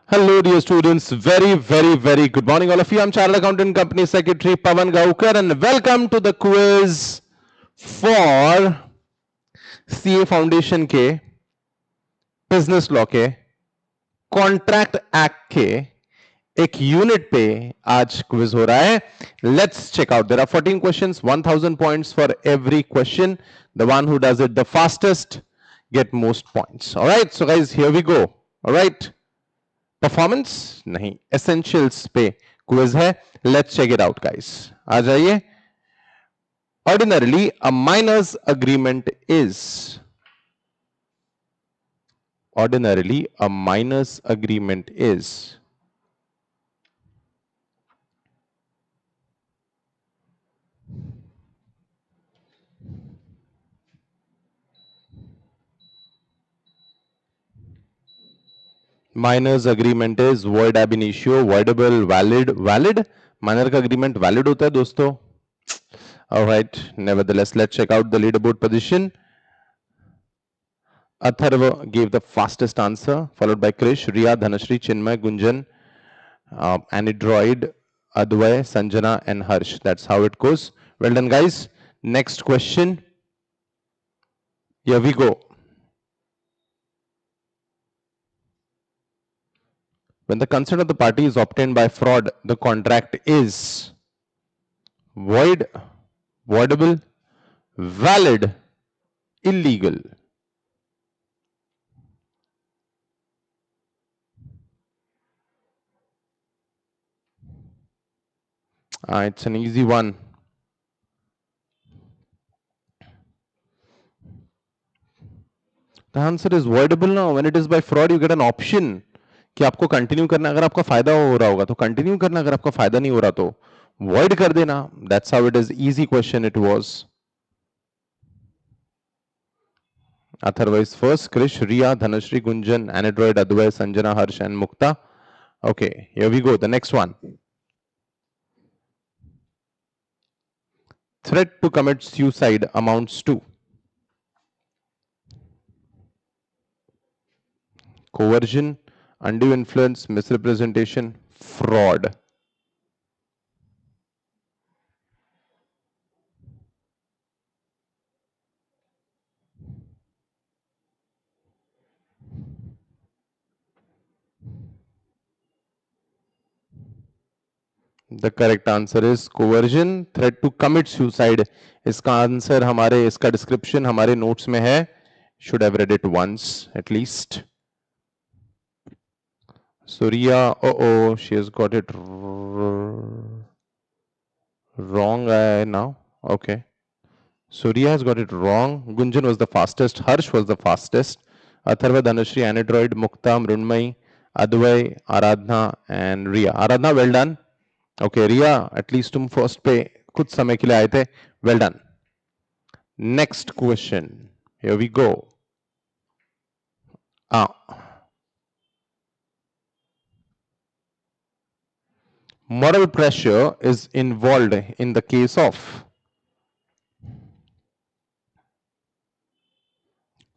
Hello, dear students. Very good morning, all of you. I'm Chartered Accountant Company Secretary Pawan Gaukar, and welcome to the quiz for CA Foundation के business law के contract act के एक unit पे आज quiz हो रहा है. Let's check out. There are 14 questions, 1000 points for every question. The one who does it the fastest get most points. All right, so guys, here we go. All right. Performance नहीं, essentials पे quiz है. Let's check it out guys. आ जाइए. Ordinarily a minors agreement is ordinarily a minors agreement is minors agreement is void ab initio, voidable, valid minor का agreement valid होता है दोस्तों. Alright, nevertheless, let's check out the leaderboard position. Atharva gave the fastest answer, followed by Krish, Riya, Dhanashri, Chinmay, Gunjan, Anidroid, Advay, Sanjana, and Harsh. That's how it goes. Well done, guys. Next question. Here we go. When the consent of the party is obtained by fraud, the contract is void, voidable, valid, illegal. It's an easy one. The answer is voidable now. When it is by fraud, you get an option कि आपको continue करना, अगर आपका फायदा हो रहा होगा तो कंटिन्यू करना, अगर आपका फायदा नहीं हो रहा तो void कर देना. That's how it is. Easy question it was. Otherwise, first Krish, Riya, Dhanashri, Gunjan, Anadroid, Advay, Sanjana, Harsh, and Mukta. Okay, here we go. The next one. Threat to commit suicide amounts to coercion, undue influence, misrepresentation, fraud. The correct answer is coercion. Threat to commit suicide. इसका answer हमारे, इसका description हमारे notes में है. Should have read it once at least. Surya, she has got it wrong now. Okay. Surya has got it wrong. Gunjan was the fastest. Harsh was the fastest. Atharva, Dhanashri, Anadroid, Mukta, Mrunmai, Advay, Aradhna, and Riya. Aradhna, well done. Okay, Riya, at least तुम first पे कुछ समय के लिए आए थे. Well done. Next question. Here we go. Moral pressure is involved in the case of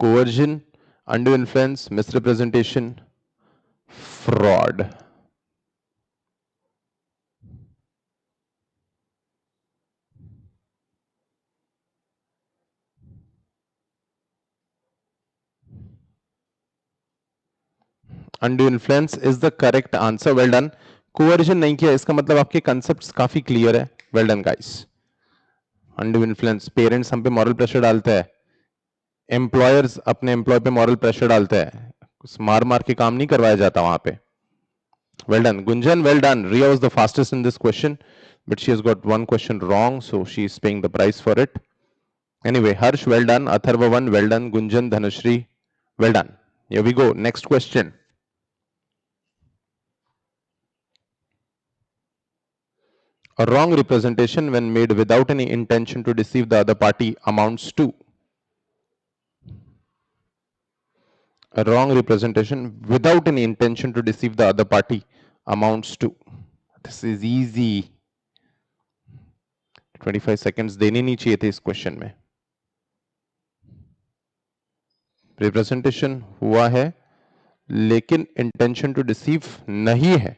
coercion, undue influence, misrepresentation, fraud. Undue influence is the correct answer. Well done. Coercion नहीं किया, इसका मतलब आपके concepts काफी clear है. Well done, guys. Undue influence, parents हम पे moral pressure डालते हैं, employers अपने employee पे moral pressure डालते हैं, मार मार के काम नहीं करवाया जाता वहां पे. Well done, Gunjan. Well done. Riya was the fastest in this question, but she has got one question wrong, so she is paying the price for it. Anyway, Harsh, well done. Atharva, one, well done. Gunjan, Dhanashri, well done. Here we go. Next question. A wrong representation when made without any intention to deceive the other party amounts to. A wrong representation without any intention to deceive the other party amounts to. This is easy. 25 seconds देने नहीं चाहिए थे इस question में. Representation हुआ है लेकिन intention to deceive नहीं है.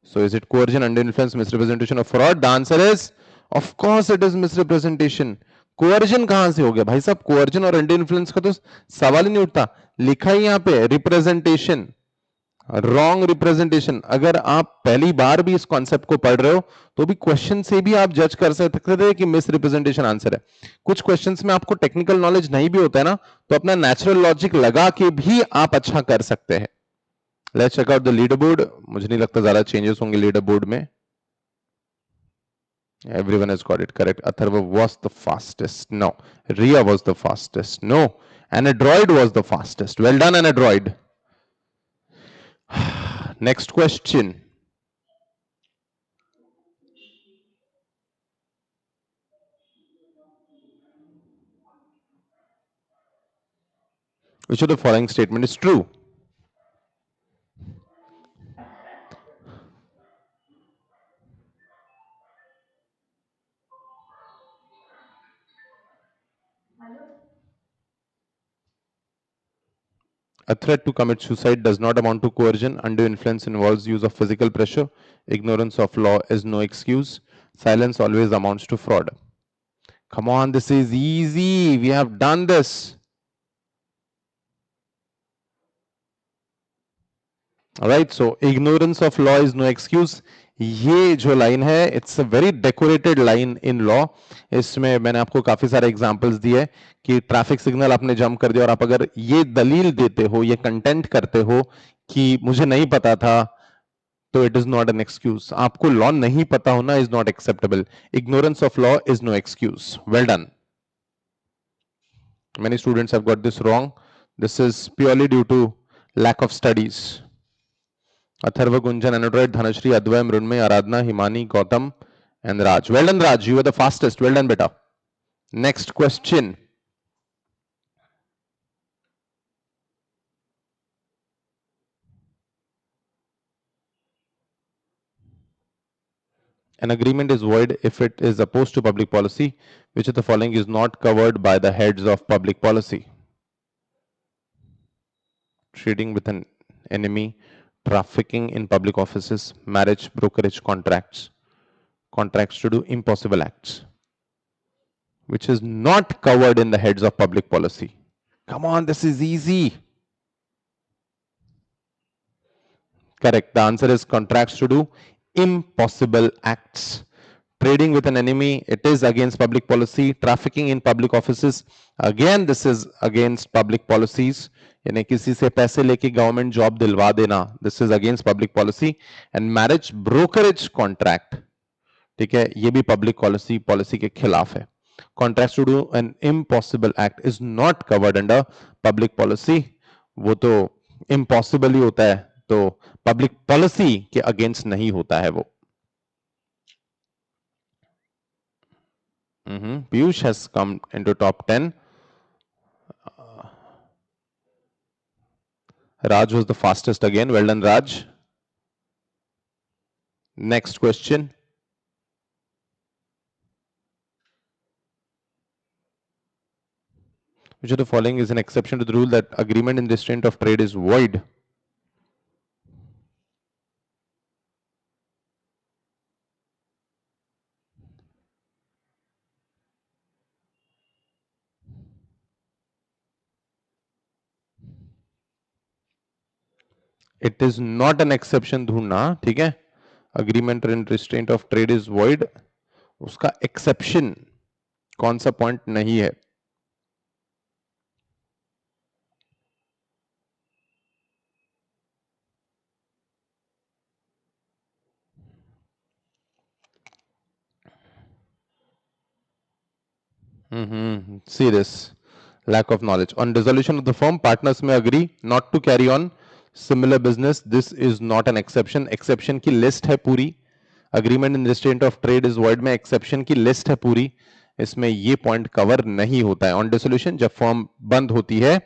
So is it coercion, under influence, misrepresentation or fraud? The answer is, of course it is misrepresentation. coercion कहां से हो गया भाई साहब? coercion और under influence का तो सवाल ही नहीं उठता. लिखा ही यहां पे representation, रॉन्ग रिप्रेजेंटेशन. अगर आप पहली बार भी इस कॉन्सेप्ट को पढ़ रहे हो तो भी क्वेश्चन से भी आप जज कर सकते थे कि मिस रिप्रेजेंटेशन आंसर है. कुछ क्वेश्चंस में आपको टेक्निकल नॉलेज नहीं भी होता है ना, तो अपना नेचुरल लॉजिक लगा के भी आप अच्छा कर सकते हैं. Let's check out the leader board. मुझे नहीं लगता ज्यादा चेंजेस होंगे लीडर बोर्ड में. Everyone has got it correct. Atharva was the fastest. No. Ria was the fastest. No. Android was the fastest. Well done, Android. Next question. Which of the following statement is true? A threat to commit suicide does not amount to coercion. Undue influence involves use of physical pressure. Ignorance of law is no excuse. Silence always amounts to fraud. Come on, this is easy. We have done this. All right, so ignorance of law is no excuse. ये जो line है, it's a very decorated line in law. इसमें मैंने आपको काफी सारे examples दिए कि ट्रैफिक सिग्नल आपने जंप कर दिया और आप अगर ये दलील देते हो, ये कंटेंट करते हो कि मुझे नहीं पता था, तो it is not an excuse. आपको लॉ नहीं पता होना is not acceptable. Ignorance of law is no excuse. Well done. Many students have got this wrong. This is purely due to lack of studies. Atharva, Gunjan, Anandroid, Dhanashri, Advay, Mrunmay, Aradhana, Himani, Gautam, and Raj. Well done, Raj. You were the fastest. Well done, beta. Next question. An agreement is void if it is opposed to public policy. Which of the following is not covered by the heads of public policy? Trading with an enemy, trafficking in public offices, marriage, brokerage contracts, contracts to do impossible acts. Which is not covered in the heads of public policy? Come on, this is easy. Correct. The answer is contracts to do impossible acts. Trading with an enemy, it is against public policy. Trafficking in public offices, again this is against public policies. यानी किसी से पैसे लेके government job दिलवा देना, this is against public policy. And marriage brokerage contract, ठीक है, ये भी पब्लिक पॉलिसी के खिलाफ है. Contract to do an impossible act is not covered under public policy. वो तो इम्पॉसिबल ही होता है, तो पब्लिक पॉलिसी के अगेंस्ट नहीं होता है वो. Piyush has come into top 10. Raj was the fastest again. Well done, Raj. Next question. Which of the following is an exception to the rule that agreement in restraint of trade is void? It is not an exception ढूंढना, ठीक है. Agreement in restraint of trade is void. उसका exception कौन सा point नहीं है? See this. Lack of knowledge. On dissolution of the firm, partners may agree not to carry on similar business. This is not an exception. Exception की list है पूरी. Agreement in restraint of trade is void में exception की list है पूरी. इसमें ये point cover नहीं होता है. On dissolution, जब firm बंद होती है,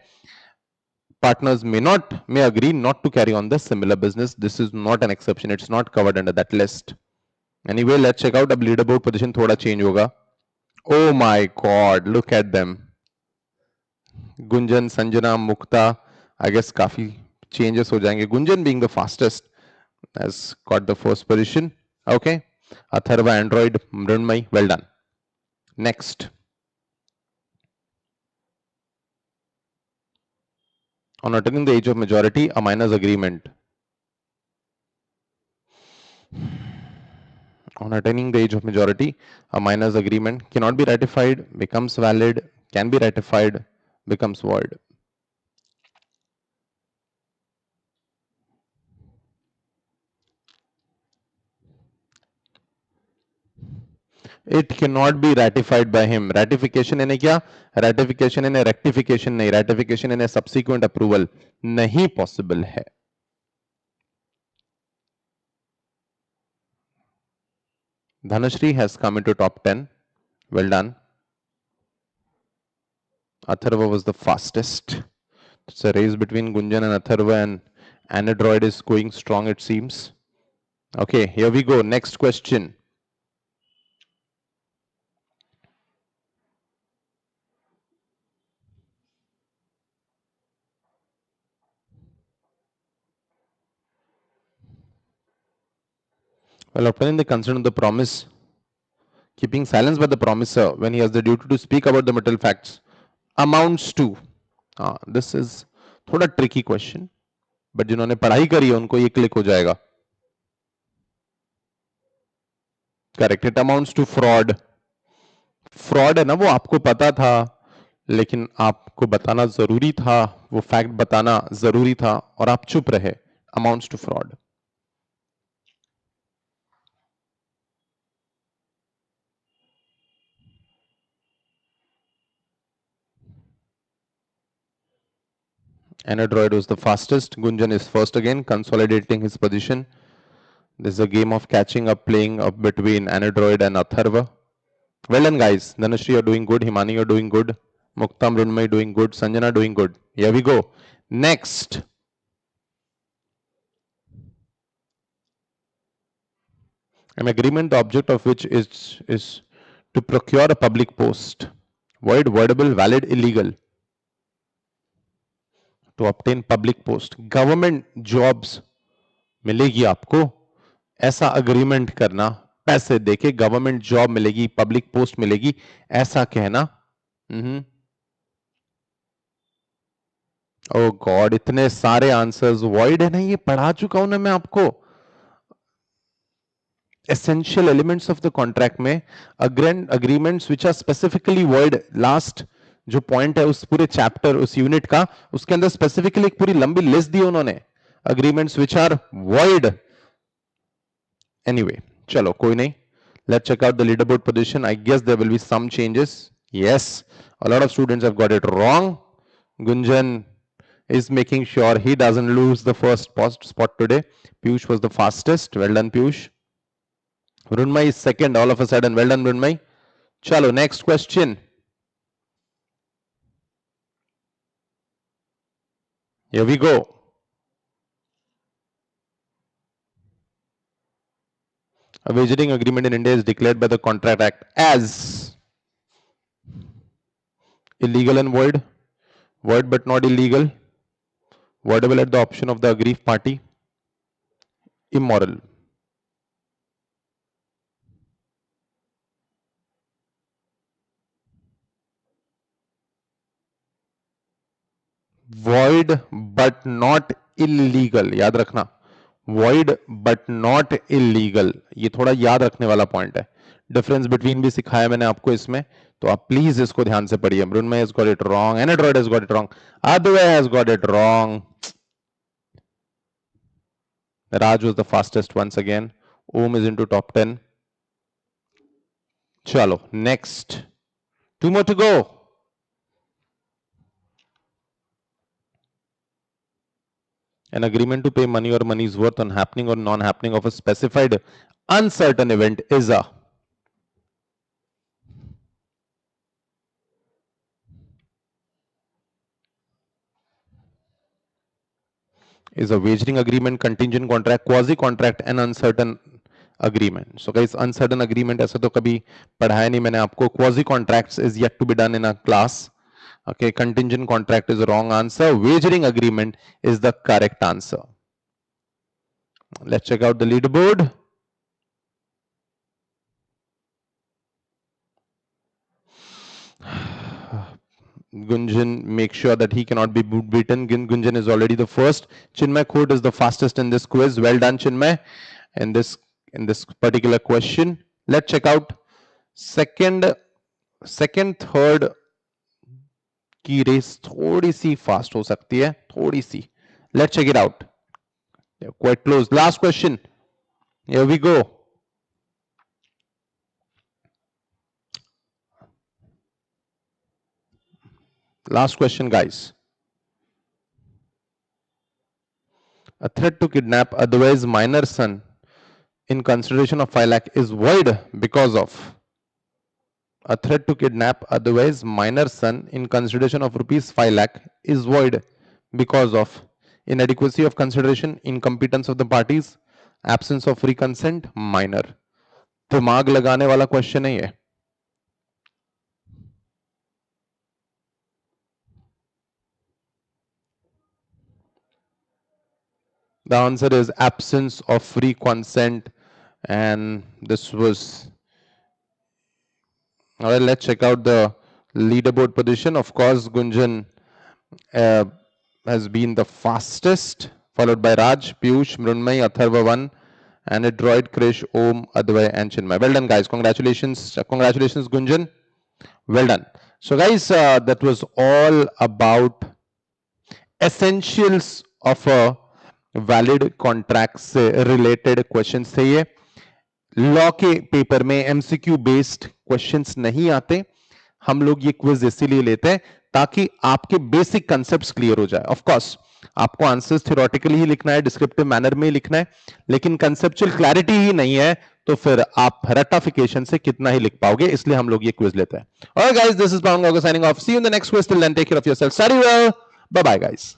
partners may agree not to carry on the similar business. This is not an exception. It's not covered under that list. Anyway, let's check out. अब leaderboard position थोड़ा change होगा. Oh my God! Look at them. Gunjan, Sanjana, Mukta, I guess काफी चेंजेस हो जाएंगे. Gunjan being the fastest has got the first position. Okay, Atharva android, Mrinmayi, well done. Next, on attaining the age of majority, a minors agreement. On attaining the age of majority, a minors agreement cannot be ratified, becomes valid, can be ratified, becomes void. It cannot be ratified by him. Ratification यानी क्या? Ratification यानी rectification नहीं. Ratification यानी subsequent approval नहीं possible है. Dhanashri has come into top 10. Well done. Atharva was the fastest. It's a race between Gunjan and Atharva, and Anadroid is going strong, it seems. Okay, here we go. Next question. While obtaining the consent of the promise, keeping silence by the promiser when he has the duty to speak about the material facts amounts to. This is थोड़ा tricky question, but जिन्होंने पढ़ाई करी है उनको ये click हो जाएगा. Correct. It amounts to fraud. Fraud है ना, वो आपको पता था लेकिन आपको बताना जरूरी था, वो फैक्ट बताना जरूरी था और आप चुप रहे. Amounts to fraud. Anadroid was the fastest. Gunjan is first again, consolidating his position. This is a game of catching up, playing up between Anadroid and Atharva. Well done, guys. Dhanashri, you're doing good. Himani, you're doing good. Muktam, Runmai, doing good. Sanjana, doing good. Here we go. Next. An agreement, the object of which is to procure a public post. Void, voidable, valid, illegal. To obtain public post. Government jobs मिलेगी आपको, ऐसा agreement करना, पैसे देके government job मिलेगी, public post मिलेगी, ऐसा कहना. ओ गॉड, इतने सारे आंसर्स वॉइड है. नहीं, ये पढ़ा चुका हूं ना मैं आपको. Essential elements of the contract में agreements which are specifically void, last जो पॉइंट है उस पूरे चैप्टर, उस यूनिट का, उसके अंदर स्पेसिफिकली एक पूरी लंबी लिस्ट दी उन्होंने. agreements which are void. Anyway, chalo, koi nahi. Let's check out the leaderboard position. I guess there will be some changes. Yes, a lot of students have got it wrong. Gunjan is making sure he doesn't lose the first spot today. Piyush was the fastest. Well done, Piyush. Runmai is second all of a sudden. Well done, Runmai. Chalo, next question. Here we go. A wagering agreement in India is declared by the Contract Act as illegal and void, void but not illegal, voidable at the option of the aggrieved party, immoral. Void but not illegal, याद रखना. void but not illegal, ये थोड़ा याद रखने वाला point है. Difference between भी सिखाया मैंने आपको इसमें, तो आप प्लीज इसको ध्यान से पढ़िए. मृण्मय has got it wrong, Anadroid has got it wrong, Advay has got it wrong. Raj was the fastest once again. Om is into top 10. Chalo, next. 2 more to go. An agreement to pay money or money's worth on happening or non-happening of a specified uncertain event is a wagering agreement, contingent contract, quasi contract and uncertain agreement. So guys, uncertain agreement ऐसा तो कभी पढ़ाया नहीं मैंने आपको. Quasi contracts is yet to be done in a class. Okay, contingent contract is the wrong answer. Wagering agreement is the correct answer. Let's check out the leaderboard. Gunjan, make sure that he cannot be beaten. Gunjan is already the first. Chinmay Khot is the fastest in this quiz. Well done, Chinmay. In this particular question, let's check out second, third की race थोड़ी सी fast हो सकती है, थोड़ी सी. Let's check it out. Quite close. Last question. Here we go. Last question, guys. A threat to kidnap otherwise minor son in consideration of 5 lakh is void because of. A threat to kidnap otherwise minor son in consideration of rupees 5 lakh is void because of inadequacy of consideration, incompetence of the parties, absence of free consent, minor. दिमाग लगाने वाला question है ये. The answer is absence of free consent, and this was. All right, let's check out the leaderboard position. Of course, Gunjan has been the fastest, followed by Raj, Piyush, Mrunmay, Atharva 1, and Adroid, Krish, Om, Advay, and Chinmay. Well done, guys. Congratulations. Congratulations, Gunjan. Well done. So, guys, that was all about essentials of a valid contract से related questions थे ये. Law के paper में MCQ based questions नहीं आते. हम लोग ये क्विज इसीलिए लेते हैं ताकि आपके बेसिक कंसेप्ट्स क्लियर हो जाए. ऑफ कोर्स आपको आंसर्स थ्योरेटिकली ही लिखना है, डिस्क्रिप्टिव मैनर में ही लिखना है, लेकिन कंसेप्चुअल क्लैरिटी ही नहीं है तो फिर आप रटाफिकेशन से कितना ही लिख पाओगे. इसलिए हम लोग ये क्विज लेते हैं. All right guys, this is Pawan Gaokar signing off. See you in the next quiz. Till then take care of yourself. Study well. Bye bye guys.